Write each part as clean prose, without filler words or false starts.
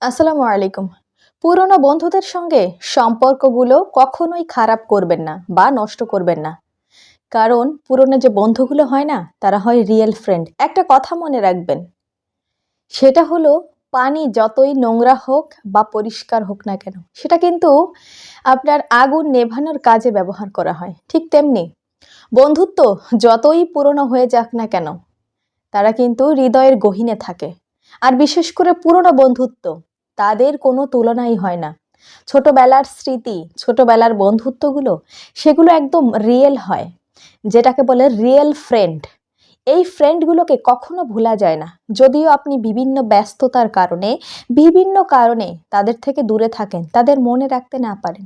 আসসালামু আলাইকুম। পুরনো বন্ধুদের সঙ্গে সম্পর্কগুলো কখনোই খারাপ করবেন না বা নষ্ট করবেন না। কারণ পুরনো যে বন্ধুগুলো হয় না, তারা হয় রিয়েল ফ্রেন্ড। একটা কথা মনে রাখবেন, সেটা হলো পানি যতই নোংরা হোক বা পরিষ্কার হোক না কেন, সেটা কিন্তু আপনার আগুন নেভানোর কাজে ব্যবহার করা হয়। ঠিক তেমনি বন্ধুত্ব যতই পুরনো হয়ে যাক না কেন, তারা কিন্তু হৃদয়ের গহীনে থাকে। আর বিশেষ করে পুরনো বন্ধুত্ব, তাদের কোনো তুলনাই হয় না। ছোটবেলার স্মৃতি, ছোটবেলার বন্ধুত্বগুলো, সেগুলো একদম রিয়েল হয়, যেটাকে বলে রিয়েল ফ্রেন্ড। এই ফ্রেন্ডগুলোকে কখনো ভোলা যায় না। যদিও আপনি বিভিন্ন ব্যস্ততার কারণে, বিভিন্ন কারণে তাদের থেকে দূরে থাকেন, তাদের মনে রাখতে না পারেন,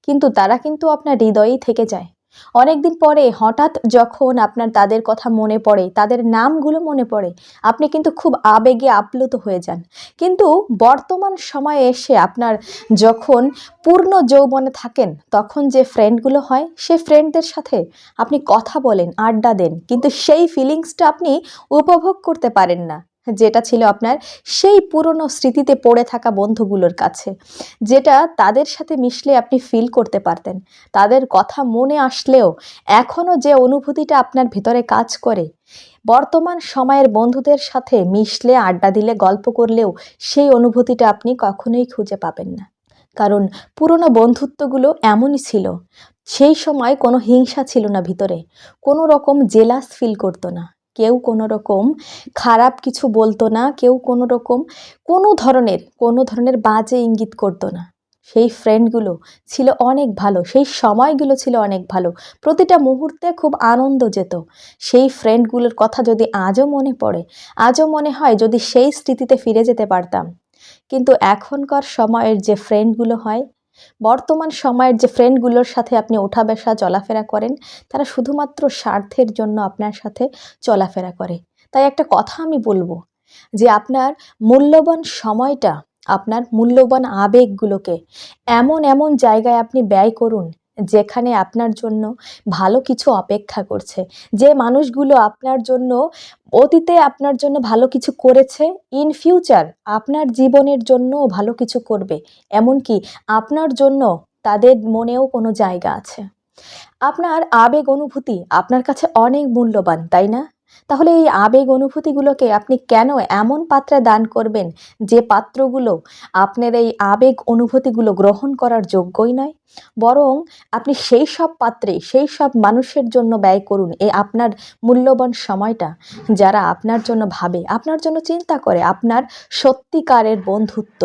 কিন্তু তারা কিন্তু আপনার হৃদয়েই থেকে যায়। অনেকদিন পরে হঠাৎ যখন আপনার তাদের কথা মনে পড়ে, তাদের নামগুলো মনে পড়ে, আপনি কিন্তু খুব আবেগে আপ্লুত হয়ে যান। কিন্তু বর্তমান সময়ে এসে আপনার যখন পূর্ণ যৌবনে থাকেন, তখন যে ফ্রেন্ডগুলো হয়, সে ফ্রেন্ডদের সাথে আপনি কথা বলেন, আড্ডা দেন, কিন্তু সেই ফিলিংসটা আপনি উপভোগ করতে পারেন না, যেটা ছিল আপনার সেই পুরনো স্মৃতিতে পড়ে থাকা বন্ধুগুলোর কাছে, যেটা তাদের সাথে মিশলে আপনি ফিল করতে পারতেন। তাদের কথা মনে আসলেও এখনও যে অনুভূতিটা আপনার ভিতরে কাজ করে, বর্তমান সময়ের বন্ধুদের সাথে মিশলে, আড্ডা দিলে, গল্প করলেও সেই অনুভূতিটা আপনি কখনোই খুঁজে পাবেন না। কারণ পুরনো বন্ধুত্বগুলো এমনই ছিল। সেই সময় কোনো হিংসা ছিল না ভিতরে, কোনো রকম জেলাস ফিল করতো না, কেউ কোনো রকম খারাপ কিছু বলতো না, কেউ কোনো ধরনের বাজে ইঙ্গিত করতো না। সেই ফ্রেন্ডগুলো ছিল অনেক ভালো, সেই সময়গুলো ছিল অনেক ভালো, প্রতিটা মুহূর্তে খুব আনন্দ যেত। সেই ফ্রেন্ডগুলোর কথা যদি আজও মনে পড়ে, আজও মনে হয় যদি সেই স্মৃতিতে ফিরে যেতে পারতাম। কিন্তু এখনকার সময়ের যে ফ্রেন্ডগুলো হয়, বর্তমান সময়ের যে ফ্রেন্ডগুলোর সাথে আপনি ওঠা বসা চলাফেরা করেন, তারা শুধুমাত্র স্বার্থের জন্য আপনার সাথে চলাফেরা করে। তাই একটা কথা আমি বলবো, যে আপনার মূল্যবান সময়টা, আপনার মূল্যবান আবেগগুলোকে এমন এমন জায়গায় আপনি ব্যয় করুন, যেখানে আপনার জন্য ভালো কিছু অপেক্ষা করছে। যে মানুষগুলো আপনার জন্য অতীতে আপনার জন্য ভালো কিছু করেছে, ইন ফিউচার আপনার জীবনের জন্যও ভালো কিছু করবে। এমনকি আপনার জন্য তাদের মনেও কোনো জায়গা আছে। আপনার আবেগ অনুভূতি আপনার কাছে অনেক মূল্যবান, তাই না? তাহলে এই আবেগ অনুভূতিগুলোকে আপনি কেন এমন পাত্রে দান করবেন, যে পাত্রগুলো আপনার এই আবেগ অনুভূতিগুলো গ্রহণ করার যোগ্যই নয়? বরং আপনি সেই সব পাত্রে, সেই সব মানুষের জন্য ব্যয় করুন এই আপনার মূল্যবান সময়টা, যারা আপনার জন্য ভাবে, আপনার জন্য চিন্তা করে, আপনার সত্যিকারের বন্ধুত্ব,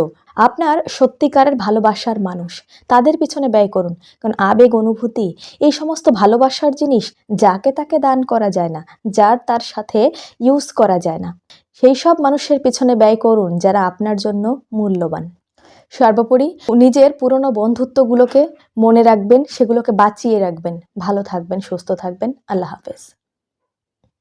আপনার সত্যিকারের ভালোবাসার মানুষ, তাদের পিছনে ব্যয় করুন। কারণ আবেগ অনুভূতি, এই সমস্ত ভালোবাসার জিনিস যাকে তাকে দান করা যায় না, যার তার সাথে ইউজ করা যায় না। সেই সব মানুষের পিছনে ব্যয় করুন যারা আপনার জন্য মূল্যবান। সর্বোপরি নিজের পুরনো বন্ধুত্বগুলোকে মনে রাখবেন, সেগুলোকে বাঁচিয়ে রাখবেন। ভালো থাকবেন, সুস্থ থাকবেন। আল্লাহ হাফেজ।